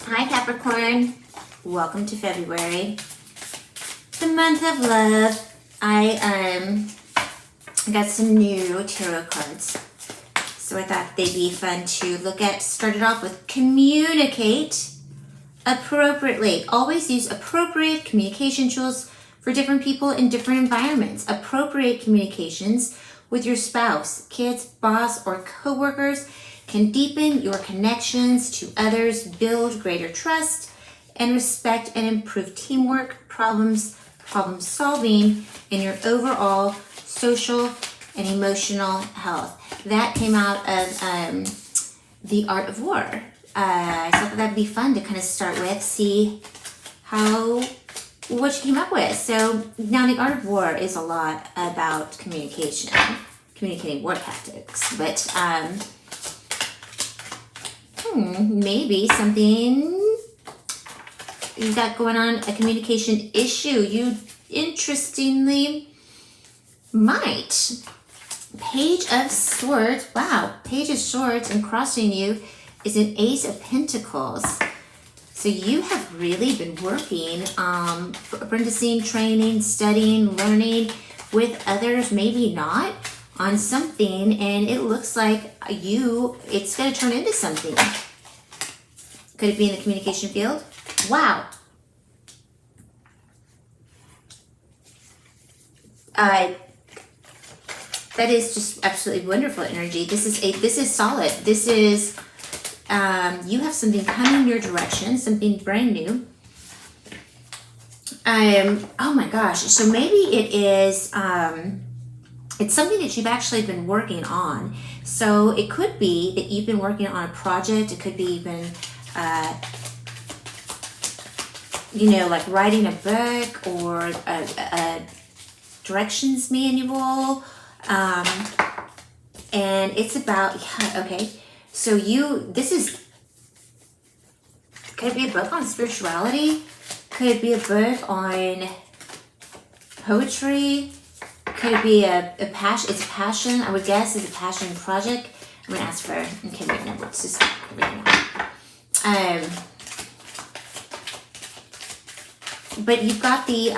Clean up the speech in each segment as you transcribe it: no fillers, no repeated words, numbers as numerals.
Hi Capricorn, welcome to February, the month of love. I got some new tarot cards, so I thought they'd be fun to look at. Started off with communicate appropriately. Always use appropriate communication tools for different people in different environments. Appropriate communications with your spouse, kids, boss, or coworkers can deepen your connections to others, build greater trust and respect, and improve teamwork, problem solving, and your overall social and emotional health. That came out of The Art of War. I thought that'd be fun to kind of start with, see what you came up with. So now The Art of War is a lot about communication, communicating war tactics, but maybe something you got going on, a communication issue. You interestingly might. Page of Swords. Wow. Page of Swords, and crossing you is an Ace of Pentacles. So you have really been working, apprenticing, training, studying, learning with others, maybe not, on something, and it looks like it's going to turn into something. Could it be in the communication field? Wow. That is just absolutely wonderful energy. This is solid. This is, you have something coming your direction, something brand new. Oh my gosh. So maybe it is, it's something that you've actually been working on. So it could be that you've been working on a project. It could be even, like writing a book or a directions manual. And it's about, okay. So could it be a book on spirituality? Could it be a book on poetry? Could it be a passion? It's a passion, I would guess, it's a passion project. I'm gonna ask for, okay, wait, no, it's just reading out. But you've got the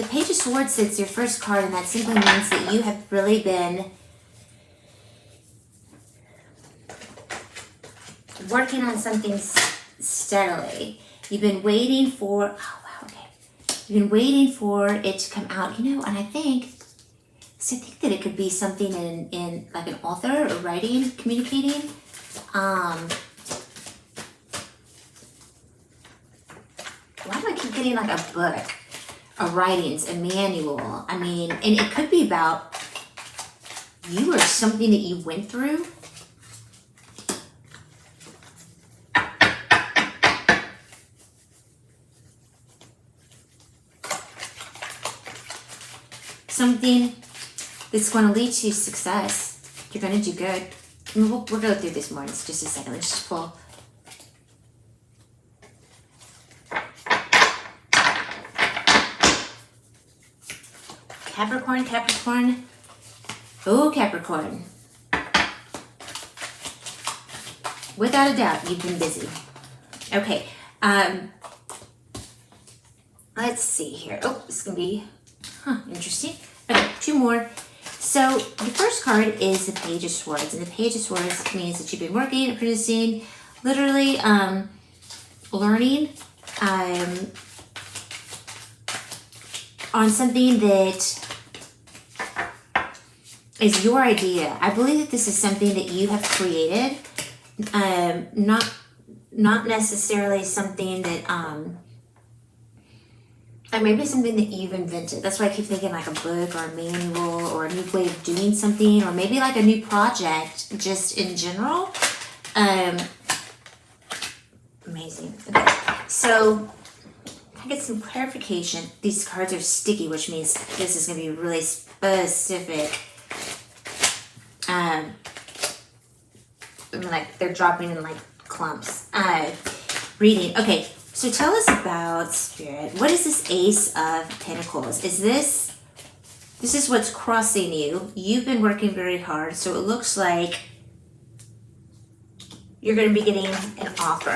Page of Swords. It's your first card, and that simply means that you have really been working on something steadily. You've been waiting for, oh wow, okay. You've been waiting for it to come out, and I think that it could be something in like an author or writing, communicating. Why do I keep getting like a book, a writings, a manual? I mean, and it could be about you or something that you went through. Something that's going to lead to success. You're going to do good. I mean, we'll go through this more in just a second. Let's just pull. Capricorn. Oh, Capricorn. Without a doubt, you've been busy. Okay. Let's see here. Oh, this is going to be interesting. Okay, two more. So the first card is the Page of Swords, and the Page of Swords means that you've been working, apprenticing, literally learning on something that is your idea. I believe that this is something that you have created, not necessarily something that or maybe something that you've invented. That's why I keep thinking like a book or a manual or a new way of doing something, or maybe like a new project just in general. Amazing. Okay, so I get some clarification. These cards are sticky, which means this is going to be really specific. Like they're dropping in like clumps. Reading. Okay. So tell us about Spirit. What is this Ace of Pentacles? This is what's crossing you. You've been working very hard, so it looks like you're going to be getting an offer.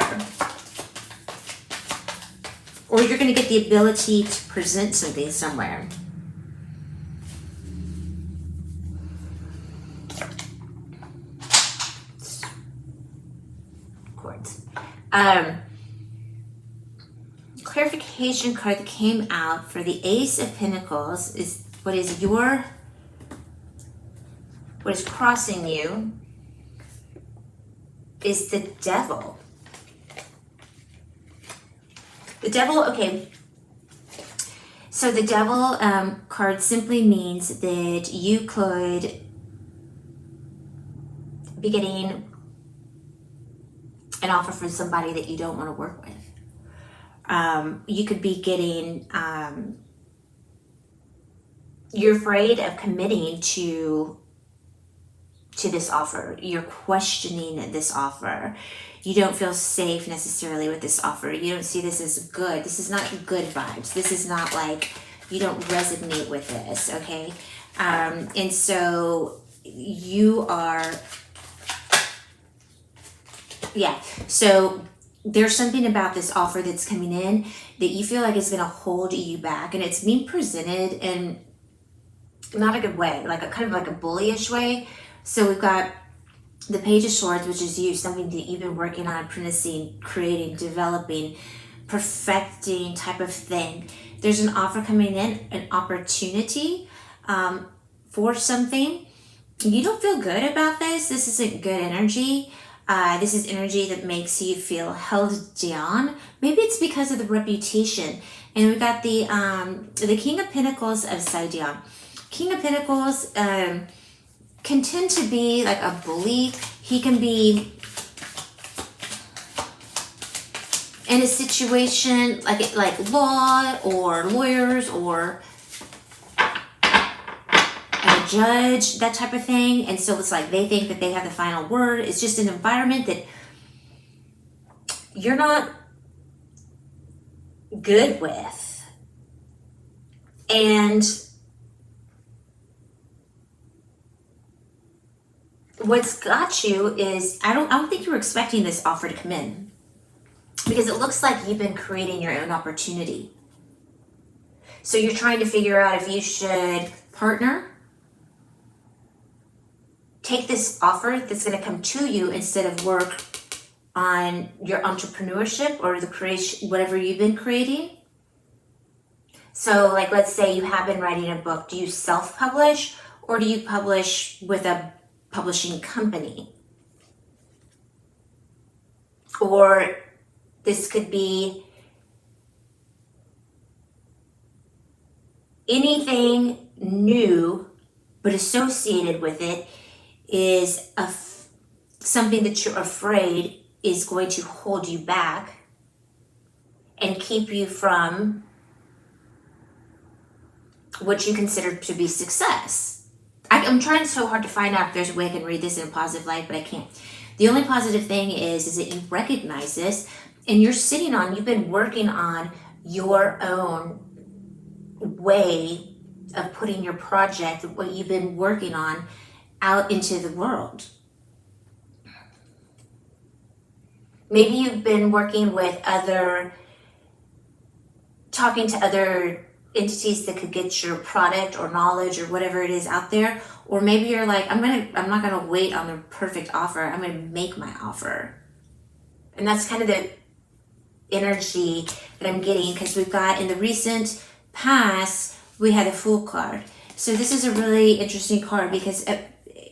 or you're going to get the ability to present something somewhere. Chords. Clarification card that came out for the Ace of Pentacles is what is crossing you is the Devil. The Devil, okay. So the Devil card simply means that you could be getting an offer from somebody that you don't want to work with. You could be getting, you're afraid of committing to this offer. You're questioning this offer. You don't feel safe necessarily with this offer. You don't see this as good. This is not good vibes. This is not like, you don't resonate with this, okay? And so you are, yeah. So there's something about this offer that's coming in that you feel like is going to hold you back. And it's being presented in not a good way, like a kind of like a bullyish way. So we've got the Page of Swords, which is you, something that you've been working on, apprenticing, creating, developing, perfecting type of thing. There's an offer coming in, an opportunity for something. You don't feel good about this. This isn't good energy. This is energy that makes you feel held down. Maybe it's because of the reputation. And we've got the King of Pentacles upside down. King of Pentacles can tend to be like a bully. He can be in a situation like law or lawyers or a judge, that type of thing. And so it's like they think that they have the final word. It's just an environment that you're not good with. And what's got you is, I don't think you were expecting this offer to come in, because it looks like you've been creating your own opportunity. So you're trying to figure out if you should partner, take this offer that's going to come to you instead of work on your entrepreneurship or the creation, whatever you've been creating. So like, let's say you have been writing a book. Do you self-publish or do you publish with a publishing company? Or this could be anything new, but associated with it is something that you're afraid is going to hold you back and keep you from what you consider to be success. I'm trying so hard to find out if there's a way I can read this in a positive light, but I can't. The only positive thing is that you recognize this and you've been working on your own way of putting your project, what you've been working on, out into the world. Maybe you've been working with talking to other entities that could get your product or knowledge or whatever it is out there. Or maybe you're like, I'm not gonna wait on the perfect offer. I'm gonna make my offer. And that's kind of the energy that I'm getting, because we've got in the recent past, we had a Fool card. So this is a really interesting card because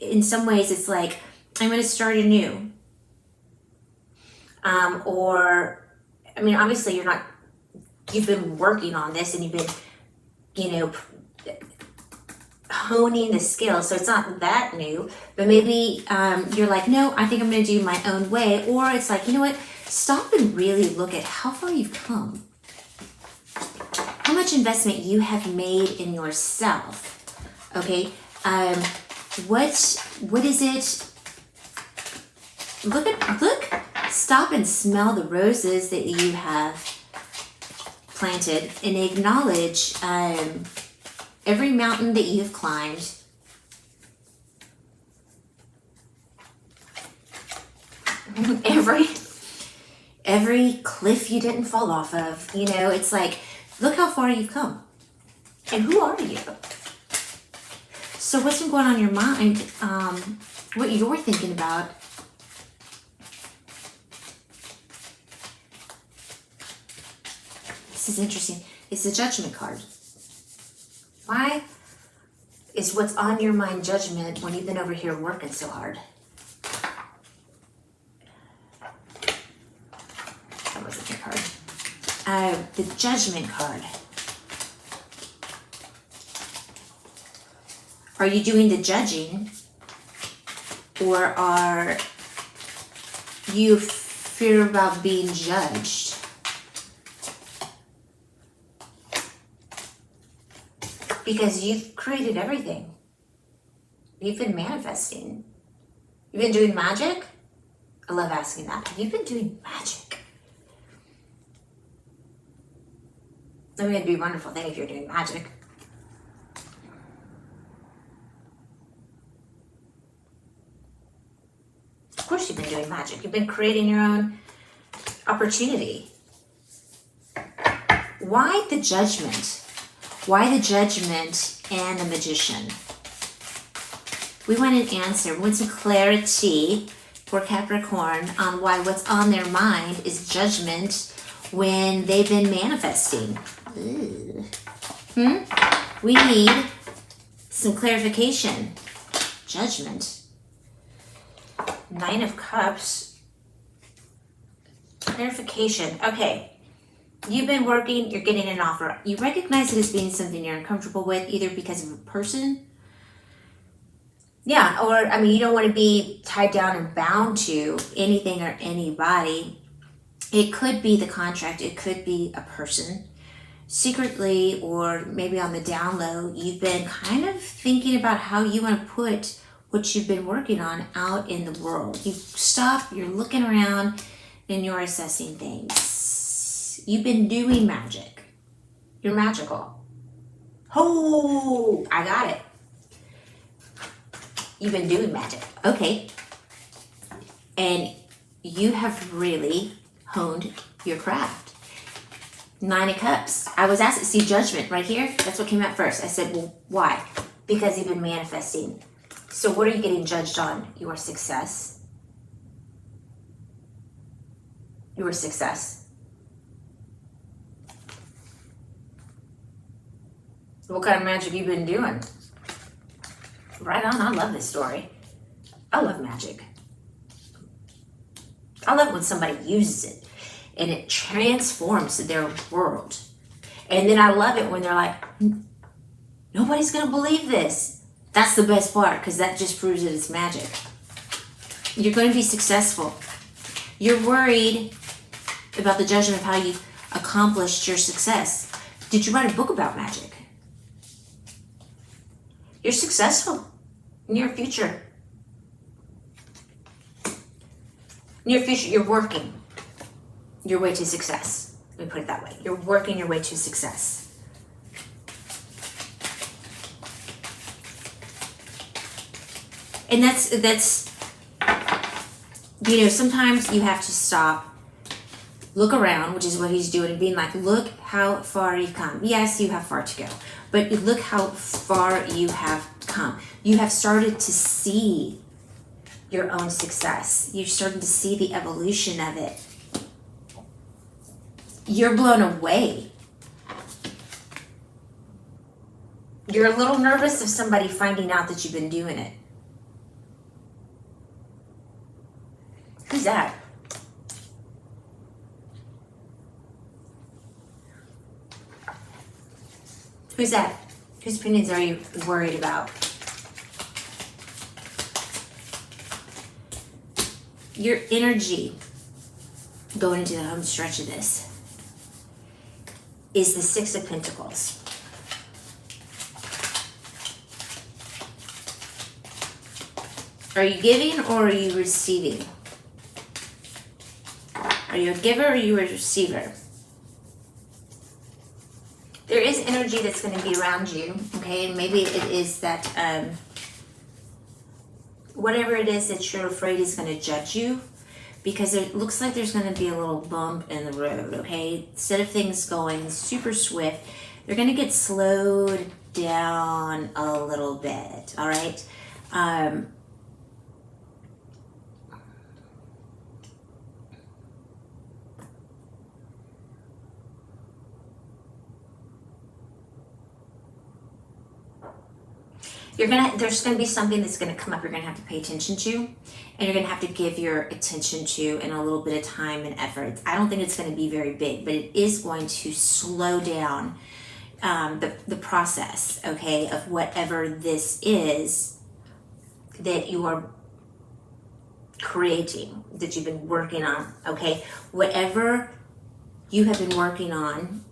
in some ways it's like, I'm gonna start anew. Or, I mean, obviously you've been working on this and you've been, honing the skills, so it's not that new, but maybe you're like, no, I think I'm going to do my own way. Or it's like, you know what, stop and really look at how far you've come, how much investment you have made in yourself. Okay, what is it? Look, stop and smell the roses that you have planted and acknowledge every mountain that you've climbed, every cliff you didn't fall off of. You know, it's like, look how far you've come. And who are you? So what's been going on in your mind? What you're thinking about? This is interesting. It's the Judgment card. Why is what's on your mind judgment when you've been over here working so hard? That wasn't your card. The Judgment card. Are you doing the judging, or are you fear about being judged? Because you've created everything. You've been manifesting. You've been doing magic? I love asking that. Have you been doing magic? I mean, it'd be a wonderful thing if you're doing magic. Of course you've been doing magic. You've been creating your own opportunity. Why the Judgment? Why the Judgment and the Magician? We want an answer. We want some clarity for Capricorn on why what's on their mind is judgment when they've been manifesting. We need some clarification. Judgment. 9 of Cups. Clarification. Okay. You've been working, you're getting an offer. You recognize it as being something you're uncomfortable with, either because of a person. Yeah, or, I mean, you don't want to be tied down and bound to anything or anybody. It could be the contract. It could be a person. Secretly, or maybe on the down low, you've been kind of thinking about how you want to put what you've been working on out in the world. You stop, you're looking around, and you're assessing things. You've been doing magic. You're magical. Oh, I got it. You've been doing magic. Okay. And you have really honed your craft. 9 of Cups. I was asked to see Judgment right here. That's what came out first. I said, well, why? Because you've been manifesting. So what are you getting judged on? Your success. Your success. What kind of magic you been doing? Right on. I love this story. I love magic. I love when somebody uses it and it transforms their world. And then I love it when they're like, nobody's going to believe this. That's the best part, because that just proves that it's magic. You're going to be successful. You're worried about the judgment of how you accomplished your success. Did you write a book about magic? You're successful. Near future. Near future, you're working your way to success. Let me put it that way. You're working your way to success. And that's, you know, sometimes you have to stop, look around, which is what he's doing, and being like, look how far you've come. Yes, you have far to go, but look how far you have come. You have started to see your own success. You're starting to see the evolution of it. You're blown away. You're a little nervous of somebody finding out that you've been doing it. Who's that? Who's that? Whose opinions are you worried about? Your energy going into the home stretch of this is the 6 of Pentacles. Are you giving or are you receiving? Are you a giver or are you a receiver? There is energy that's going to be around you, okay? And maybe it is that whatever it is that you're afraid is going to judge you, because it looks like there's going to be a little bump in the road, okay? Instead of things going super swift, they're going to get slowed down a little bit, all right? There's gonna be something that's gonna come up you're gonna have to pay attention to, and you're gonna have to give your attention to in a little bit of time and effort. I don't think it's gonna be very big, but it is going to slow down the process, okay, of whatever this is that you are creating, that you've been working on, okay? Whatever you have been working on,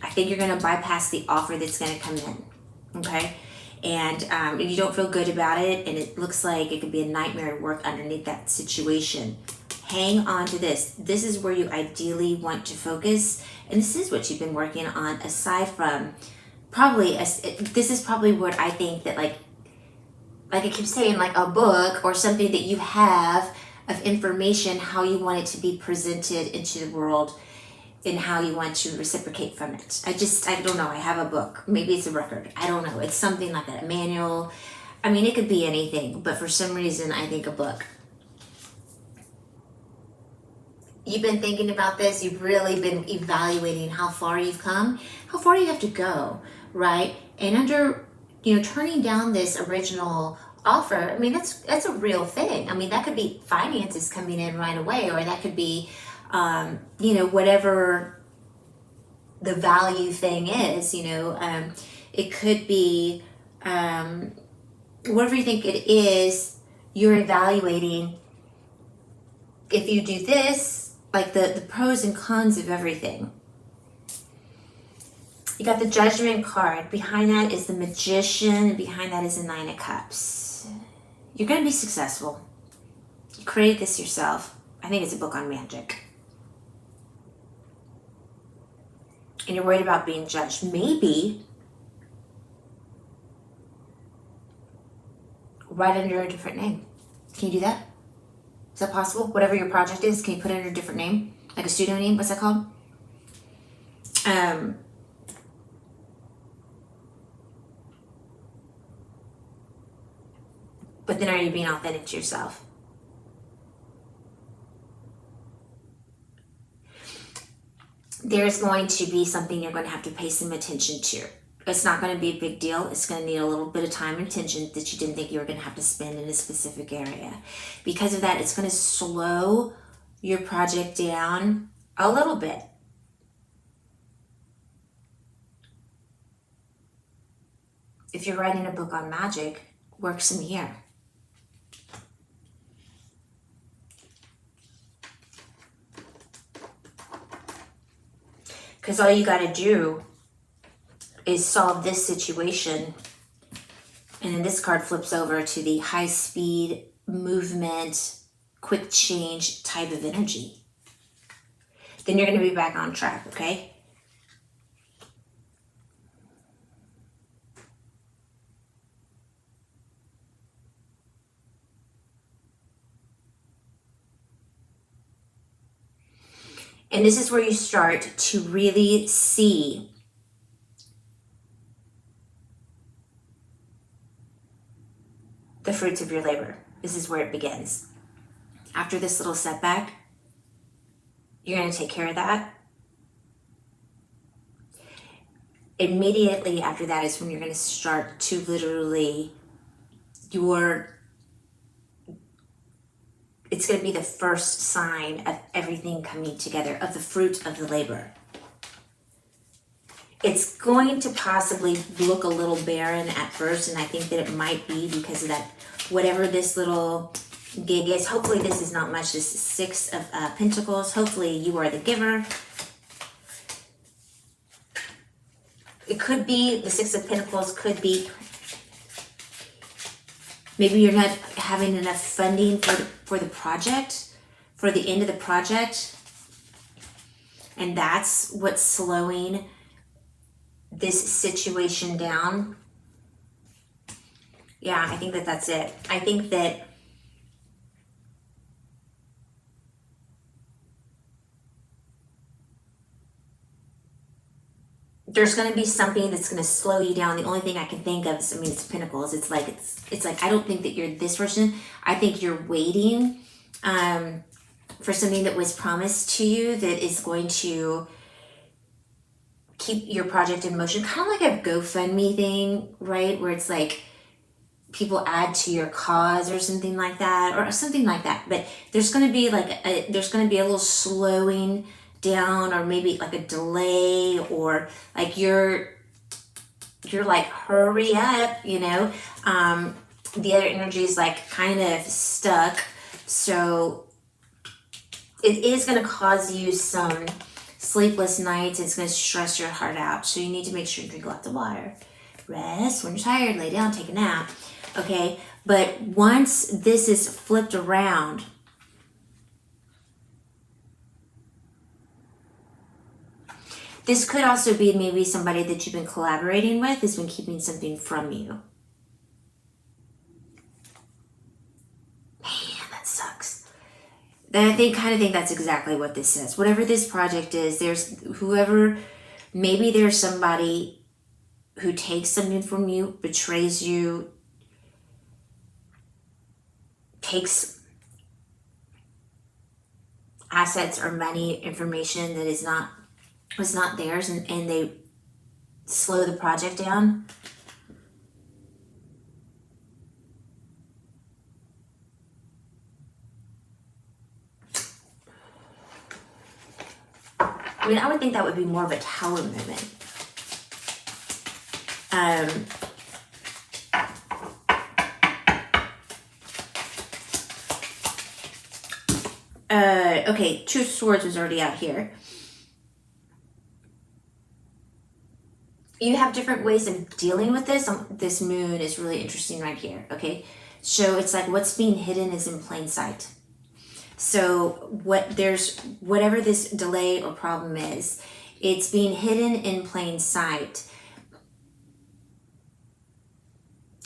I think you're gonna bypass the offer that's gonna come in, okay? And if you don't feel good about it, and it looks like it could be a nightmare to work underneath that situation, hang on to this. This is where you ideally want to focus, and this is what you've been working on aside from this is probably what I think that like I keep saying, like a book or something that you have of information, how you want it to be presented into the world and how you want to reciprocate from it. I don't know. I have a book. Maybe it's a record. I don't know. It's something like that, a manual. I mean, it could be anything, but for some reason, I think a book. You've been thinking about this. You've really been evaluating how far you've come, how far you have to go, right? And under, turning down this original offer, I mean, that's a real thing. I mean, that could be finances coming in right away, or that could be, whatever the value thing is, it could be, whatever you think it is, you're evaluating. If you do this, like the pros and cons of everything. You got the Judgment card. Behind that is the Magician, and behind that is the Nine of Cups. You're going to be successful. You created this yourself. I think it's a book on magic. And you're worried about being judged. Maybe write under a different name. Can you do that? Is that possible? Whatever your project is, can you put it under a different name? Like a pseudonym? What's that called? But then are you being authentic to yourself? There's going to be something you're going to have to pay some attention to. It's not going to be a big deal. It's going to need a little bit of time and attention that you didn't think you were going to have to spend in a specific area. Because of that, it's going to slow your project down a little bit. If you're writing a book on magic, work some here. Because all you got to do is solve this situation. And then this card flips over to the high speed movement, quick change type of energy. Then you're going to be back on track, okay? And this is where you start to really see the fruits of your labor. This is where it begins. After this little setback, you're going to take care of that. Immediately after that is when you're going to start to literally, it's going to be the first sign of everything coming together, of the fruit of the labor. It's going to possibly look a little barren at first, and I think that it might be because of that, whatever this little gig is. Hopefully this is not much. This is Six of Pentacles. Hopefully you are the giver. It could be, the Six of Pentacles could be, maybe you're not having enough funding for the project, for the end of the project. And that's what's slowing this situation down. Yeah, I think that that's it. I think that there's going to be something that's going to slow you down. The only thing I can think of is, I mean, it's Pentacles. It's like, I don't think that you're this person. I think you're waiting for something that was promised to you that is going to keep your project in motion. Kind of like a GoFundMe thing, right? Where it's like people add to your cause or something like that, or something like that. But there's going to be like, there's going to be a little slowing down, or maybe like a delay, or like you're like, hurry up, you know. The other energy is like kind of stuck, so it is going to cause you some sleepless nights. It's going to stress your heart out, so you need to make sure you drink lots of water, rest when you're tired, lay down, take a nap, okay? But once this is flipped around, this could also be maybe somebody that you've been collaborating with has been keeping something from you. Man, that sucks. And I kind of think that's exactly what this says. Whatever this project is, maybe there's somebody who takes something from you, betrays you, takes assets or money, information that was not theirs, and they slow the project down. I mean, I would think that would be more of a Tower moment. Okay, Two of Swords was already out here. You have different ways of dealing with this. This moon is really interesting right here, okay? So it's like what's being hidden is in plain sight. So whatever this delay or problem is, it's being hidden in plain sight.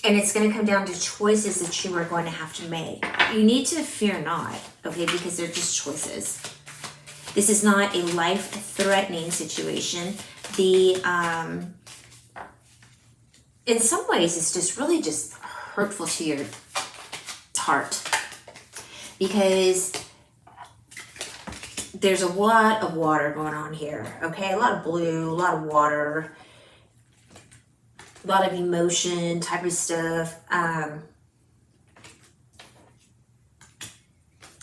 And it's going to come down to choices that you are going to have to make. You need to fear not, okay, because they're just choices. This is not a life-threatening situation. In some ways, it's just really just hurtful to your heart, because there's a lot of water going on here, okay? A lot of blue, a lot of water, a lot of emotion type of stuff.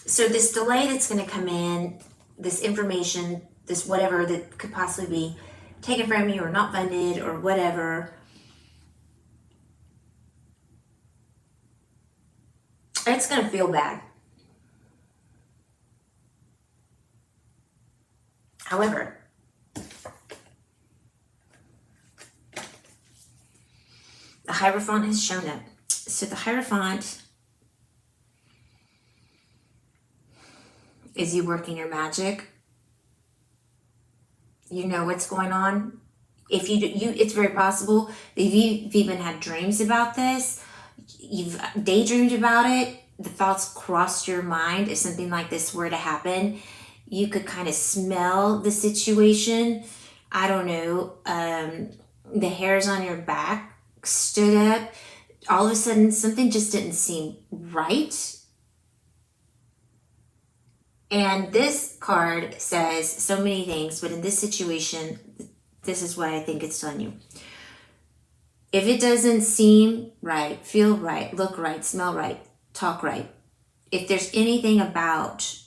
So this delay that's going to come in, this information, this whatever that could possibly be taken from you or not funded or whatever, it's going to feel bad. However, the Hierophant has shown up. So the Hierophant is you working your magic. You know what's going on. If it's very possible if you've even had dreams about this, you've daydreamed about it, the thoughts crossed your mind. If something like this were to happen, you could kind of smell the situation. I don't know. The hairs on your back stood up. All of a sudden, something just didn't seem right. And this card says so many things, but in this situation, this is what I think it's telling you. If it doesn't seem right, feel right, look right, smell right, talk right, if there's anything about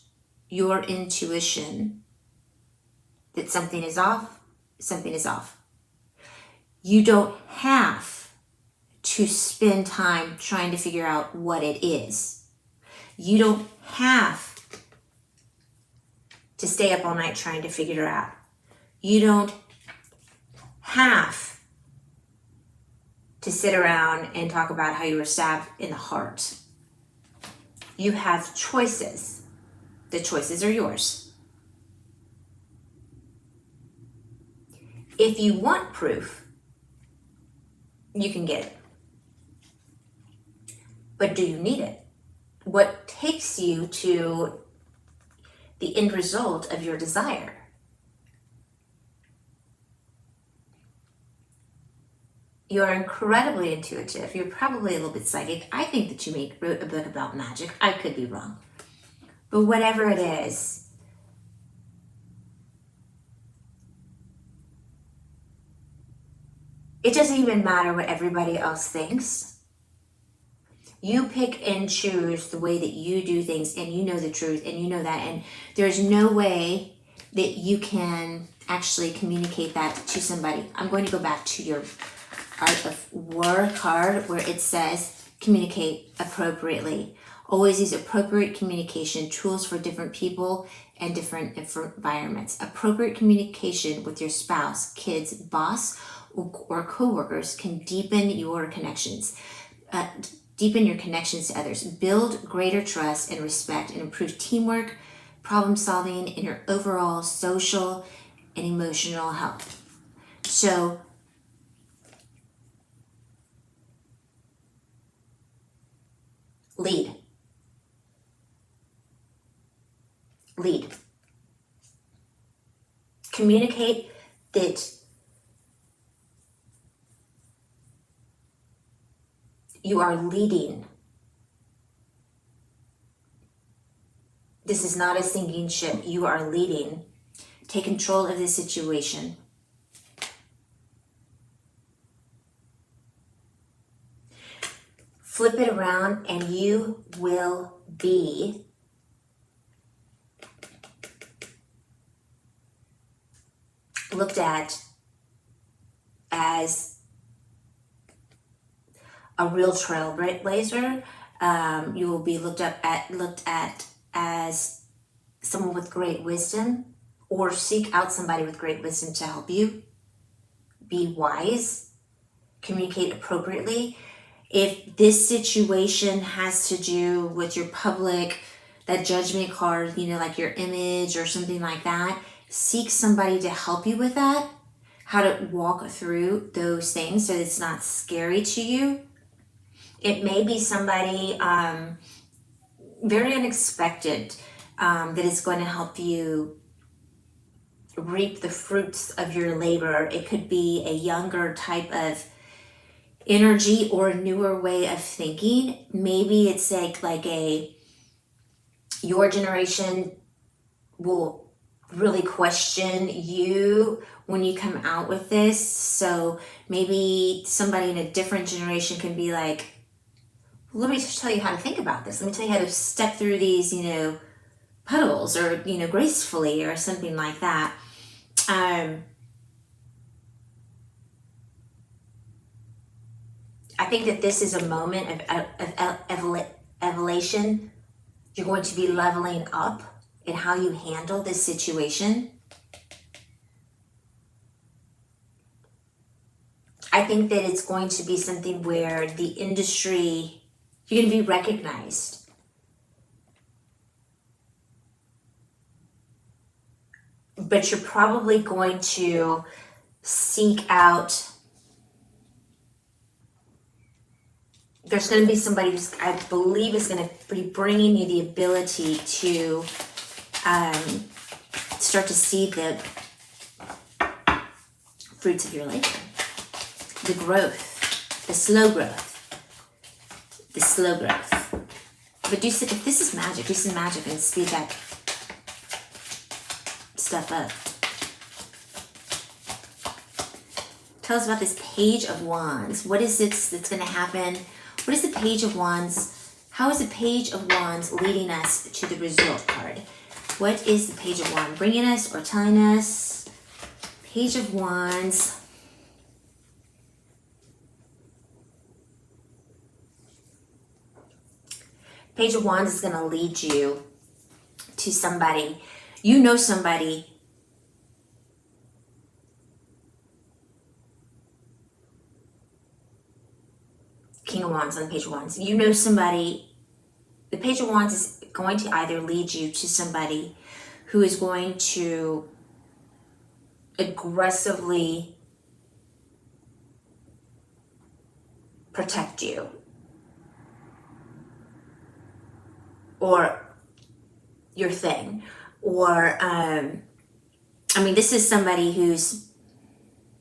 your intuition that something is off, something is off. You don't have to spend time trying to figure out what it is. You don't have to stay up all night trying to figure it out. You don't have to sit around and talk about how you were stabbed in the heart. You have choices. The choices are yours. If you want proof, you can get it. But do you need it? What takes you to the end result of your desire? You're incredibly intuitive. You're probably a little bit psychic. I think that you wrote a book about magic. I could be wrong. But whatever it is, it doesn't even matter what everybody else thinks. You pick and choose the way that you do things, and you know the truth, and you know that. And there's no way that you can actually communicate that to somebody. I'm going to go back to your Art of War card where it says communicate appropriately. Always use appropriate communication tools for different people and different environments. Appropriate communication with your spouse, kids, boss, or co-workers can deepen your connections. Deepen your connections to others. Build greater trust and respect and improve teamwork, problem solving, and your overall social and emotional health. So lead. Communicate that you are leading. This is not a sinking ship. You are leading. Take control of the situation. Flip it around and you will be looked at as a real trailblazer. You will be looked at as someone with great wisdom, or seek out somebody with great wisdom to help you. Be wise. Communicate appropriately. If this situation has to do with your public, that judgment card, like your image or something like that, seek somebody to help you with that, how to walk through those things so it's not scary to you. It may be somebody very unexpected that is going to help you reap the fruits of your labor. It could be a younger type of energy or a newer way of thinking. Maybe it's like your generation will really question you when you come out with this. So maybe somebody in a different generation can be like, let me just tell you how to think about this. Let me tell you how to step through these, puddles, or, gracefully, or something like that. I think that this is a moment of evolution. You're going to be leveling up in how you handle this situation. I think that it's going to be something where the industry, you're going to be recognized. But you're probably going to seek out, there's going to be somebody who's, I believe, is going to be bringing you the ability to start to see the fruits of your labor. The growth, the slow growth. But if this is magic, do some magic and speed that stuff up. Tell us about this Page of Wands. What is it that's going to happen? What is the Page of Wands? How is the Page of Wands leading us to the result card? What is the Page of Wands bringing us or telling us? Page of Wands. Page of Wands is going to lead you to somebody. You know somebody King of Wands on the Page of Wands. You know somebody. The Page of Wands is going to either lead you to somebody who is going to aggressively protect you, or your thing, or this is somebody who's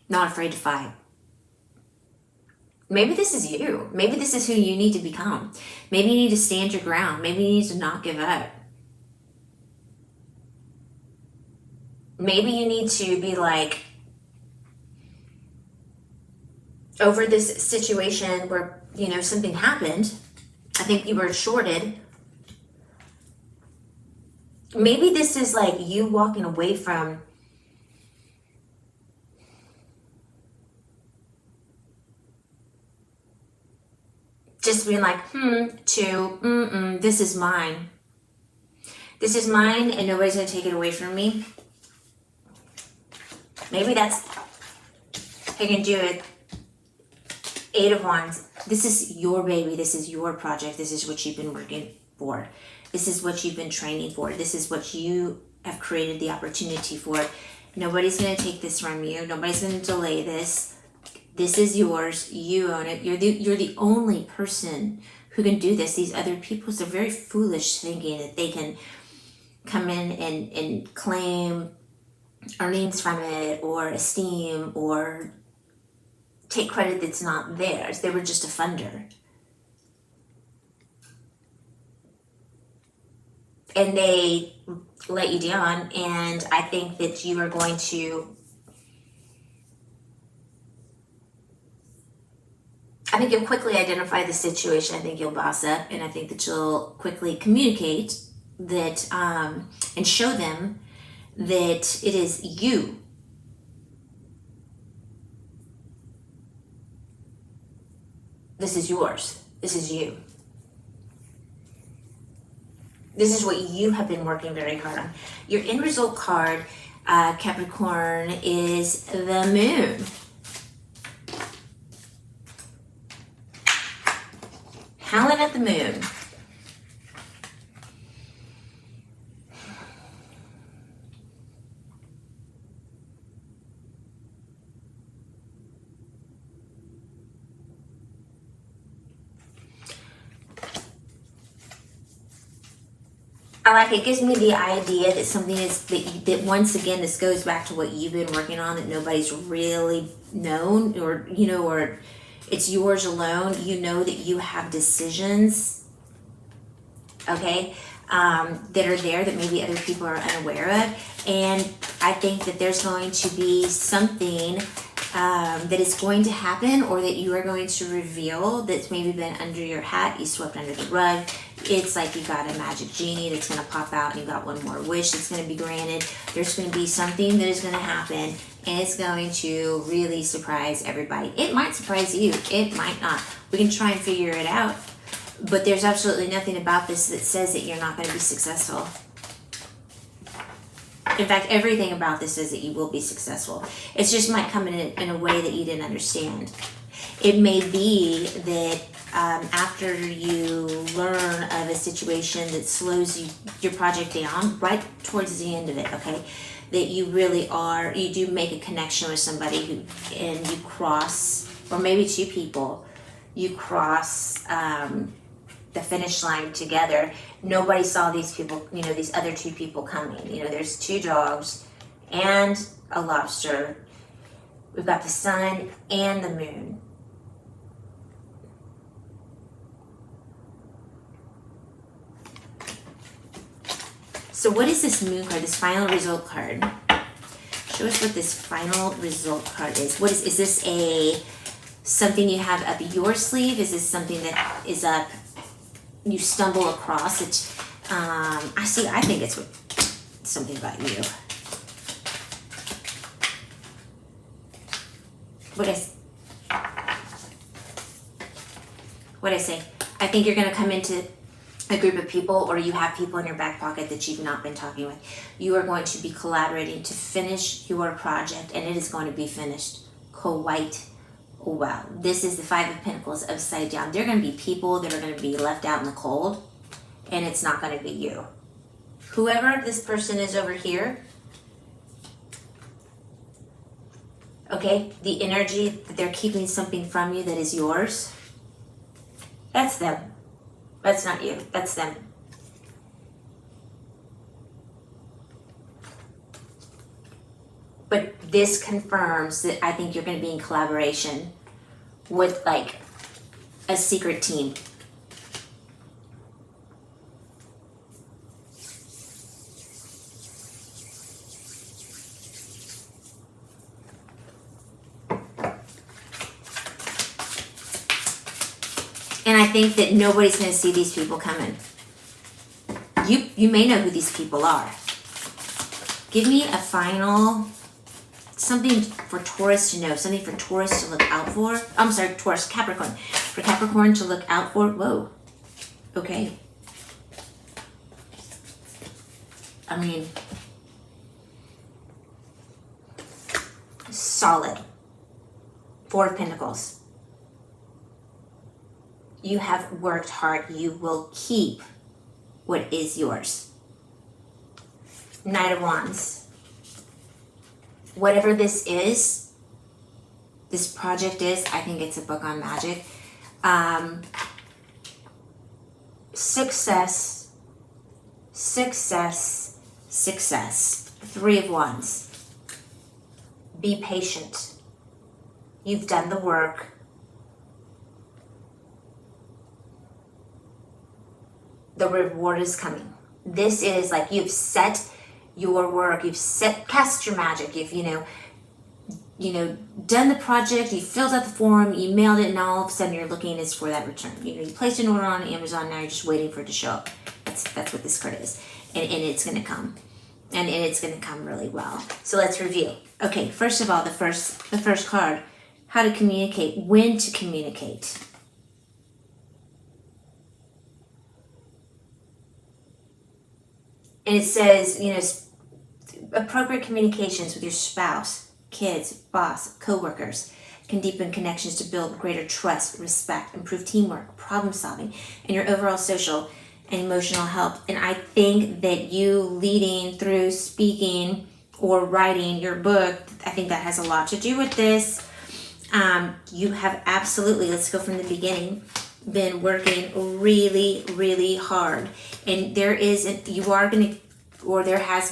not afraid to fight. Maybe this is you. Maybe this is who you need to become. Maybe you need to stand your ground. Maybe you need to not give up. Maybe you need to be like, over this situation where, you know, something happened. I think you were shorted. Maybe this is like you walking away from just being like, to, this is mine. This is mine and nobody's going to take it away from me. Maybe that's, I can do it. 8 of Wands. This is your baby. This is your project. This is what you've been working for. This is what you've been training for. This is what you have created the opportunity for. Nobody's going to take this from you. Nobody's going to delay this. This is yours. You own it. You're the only person who can do this. These other people are very foolish thinking that they can come in and claim earnings from it or esteem or take credit that's not theirs. They were just a funder. And they let you down, and I think that you are going to, I think you'll quickly identify the situation. I think you'll boss up, and I think that you'll quickly communicate that and show them that it is you. This is yours. This is you. This is what you have been working very hard on. Your end result card, Capricorn, is the moon. Howling at the moon. I like it. It gives me the idea that something is that once again, this goes back to what you've been working on, that nobody's really known, or you know, or it's yours alone. You know that you have decisions, okay, that are there that maybe other people are unaware of, and I think that there's going to be something that is going to happen, or that you are going to reveal, that's maybe been under your hat, you swept under the rug. It's like you got a magic genie that's going to pop out, and you got one more wish that's going to be granted. There's going to be something that is going to happen, and it's going to really surprise everybody. It might surprise you. It might not. We can try and figure it out, but there's absolutely nothing about this that says that you're not going to be successful. In fact, everything about this says that you will be successful. It just might come in a way that you didn't understand. It may be that after you learn of a situation that slows your project down, right towards the end of it, okay, that you really are, you do make a connection with somebody who, and you cross, or maybe 2 people, you cross the finish line together. Nobody saw these people, you know, these other 2 people coming. You know, there's 2 dogs and a lobster. We've got the sun and the moon. So what is this moon card, this final result card? Show us what this final result card is. What is this a something you have up your sleeve? Is this something that is up, you stumble across it? I think it's something about you. What I say? I think you're going to come into a group of people, or you have people in your back pocket that you've not been talking with. You are going to be collaborating to finish your project, and it is going to be finished quite well. This is the 5 of Pentacles upside down. There are going to be people that are going to be left out in the cold, and it's not going to be you. Whoever this person is over here, okay, the energy that they're keeping something from you that is yours, that's them. That's not you. That's them. But this confirms that I think you're going to be in collaboration with like a secret team. And I think that nobody's going to see these people coming. You may know who these people are. Give me a final, something for Taurus to know, something for Taurus to look out for. I'm sorry, Taurus, Capricorn. For Capricorn to look out for. Whoa. Okay. I mean, solid. Four of Pentacles. You have worked hard. You will keep what is yours. Knight of Wands. Whatever this is, this project is, I think it's a book on magic. Success, success, success. Three of Wands. Be patient. You've done the work. The reward is coming. This is like you've set your work, you've cast your magic, you've, done the project, you filled out the form, you mailed it, and all of a sudden you're looking is for that return. You placed an order on Amazon, now you're just waiting for it to show up. That's what this card is. And it's gonna come. And it's gonna come really well. So let's review. Okay, first of all, the first card, how to communicate, when to communicate. And it says, appropriate communications with your spouse, kids, boss, co-workers can deepen connections to build greater trust, respect, improve teamwork, problem solving, and your overall social and emotional health. And I think that you leading through speaking or writing your book, I think that has a lot to do with this. You have absolutely, let's go from the beginning, been working really, really hard. And there has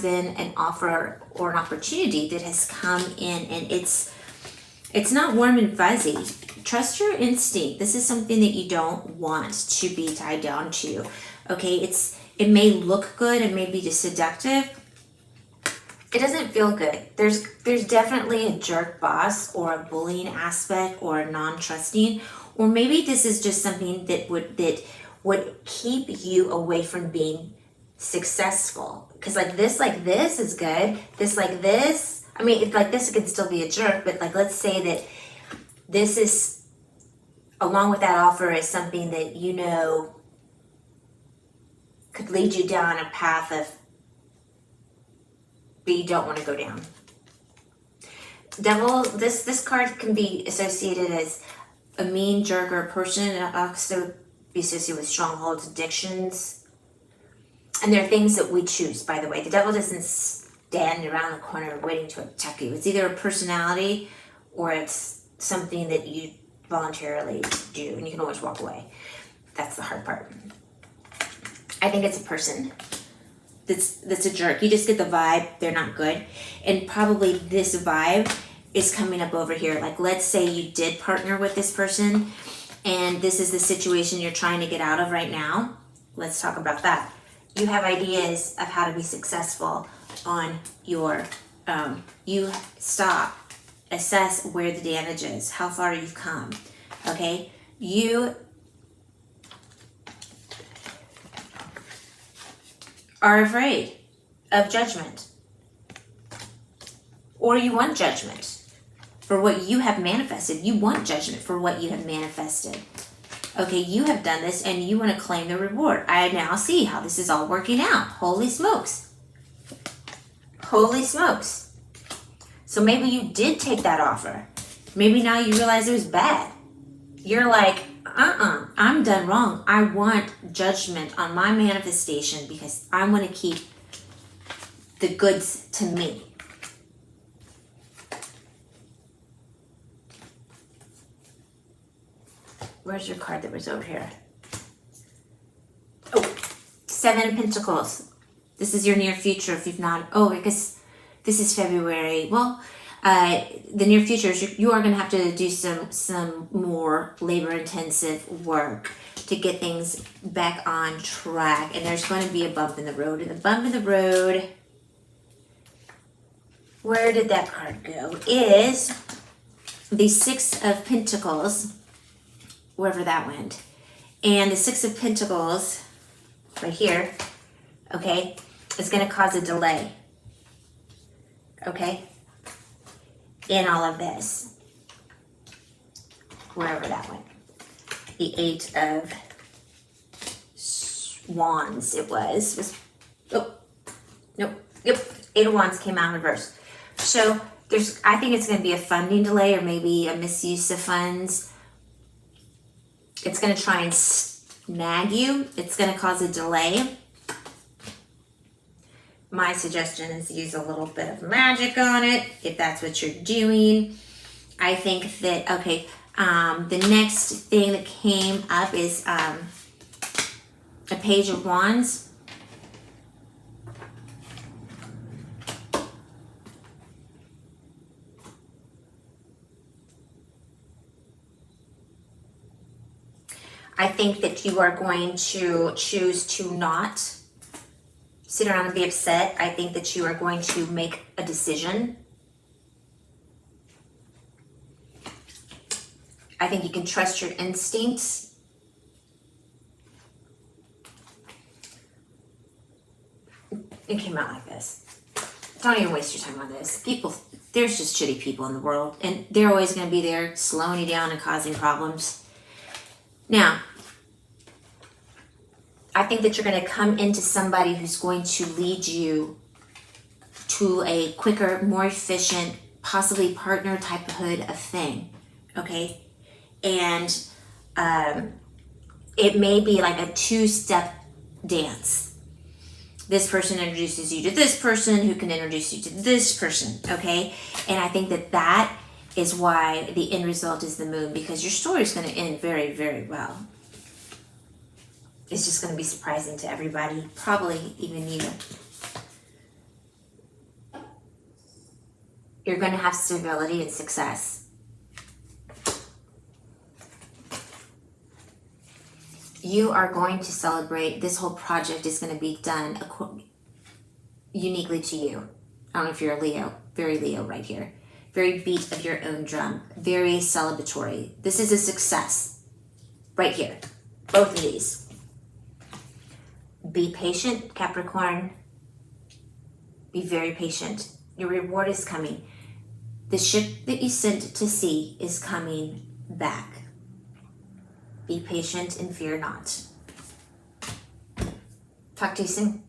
been an offer or an opportunity that has come in, and it's not warm and fuzzy. Trust your instinct. This is something that you don't want to be tied down to. Okay, it may look good, it may be just seductive. It doesn't feel good. There's definitely a jerk boss or a bullying aspect or a non-trusting, or maybe this is just something that would keep you away from being successful. Because like this is good. This, I mean, it's like this could still be a jerk, but like let's say that this is, along with that offer, is something that could lead you down a path that you don't want to go down. Devil, this card can be associated as a mean jerk or a person. It also be associated with strongholds, addictions. And there are things that we choose, by the way. The devil doesn't stand around the corner waiting to attack you. It's either a personality or it's something that you voluntarily do, and you can always walk away. That's the hard part. I think it's a person that's a jerk. You just get the vibe they're not good. And probably this vibe is coming up over here. Like, let's say you did partner with this person and this is the situation you're trying to get out of right now. Let's talk about that. You have ideas of how to be successful on your, you stop, assess where the damage is, how far you've come, okay? You are afraid of judgment, or you want judgment for what you have manifested. You want judgment for what you have manifested. Okay, you have done this and you want to claim the reward. I now see how this is all working out. Holy smokes. Holy smokes. So maybe you did take that offer. Maybe now you realize it was bad. You're like, I'm done wrong. I want judgment on my manifestation because I want to keep the goods to me. Where's your card that was over here? Oh, Seven of Pentacles. This is your near future if you've not. Oh, I guess this is February. Well, the near future, you are going to have to do some more labor-intensive work to get things back on track. And there's going to be a bump in the road. And the bump in the road, where did that card go? Is the Six of Pentacles, wherever that went. And the Six of Pentacles, right here, okay, is going to cause a delay, okay, in all of this, wherever that went. The Eight of Wands, it was, oh, nope, yep, Eight of Wands came out in reverse. So I think it's going to be a funding delay or maybe a misuse of funds. It's going to try and snag you. It's going to cause a delay. My suggestion is use a little bit of magic on it if that's what you're doing. I think that, okay, the next thing that came up is a Page of Wands. I think that you are going to choose to not sit around and be upset. I think that you are going to make a decision. I think you can trust your instincts. It came out like this. Don't even waste your time on this. There's just shitty people in the world, and they're always going to be there slowing you down and causing problems. Now, I think that you're going to come into somebody who's going to lead you to a quicker, more efficient, possibly partner typehood of thing, okay? And it may be like a two-step dance. This person introduces you to this person who can introduce you to this person, okay? And I think that is why the end result is the Moon, because your story is going to end very, very well. It's just going to be surprising to everybody, probably even you. You're going to have stability and success. You are going to celebrate. This whole project is going to be done uniquely to you. I don't know if you're a Leo, very Leo right here. Very beat of your own drum, very celebratory. This is a success right here, both of these. Be patient, Capricorn. Be very patient. Your reward is coming. The ship that you sent to sea is coming back. Be patient and fear not. Talk to you soon.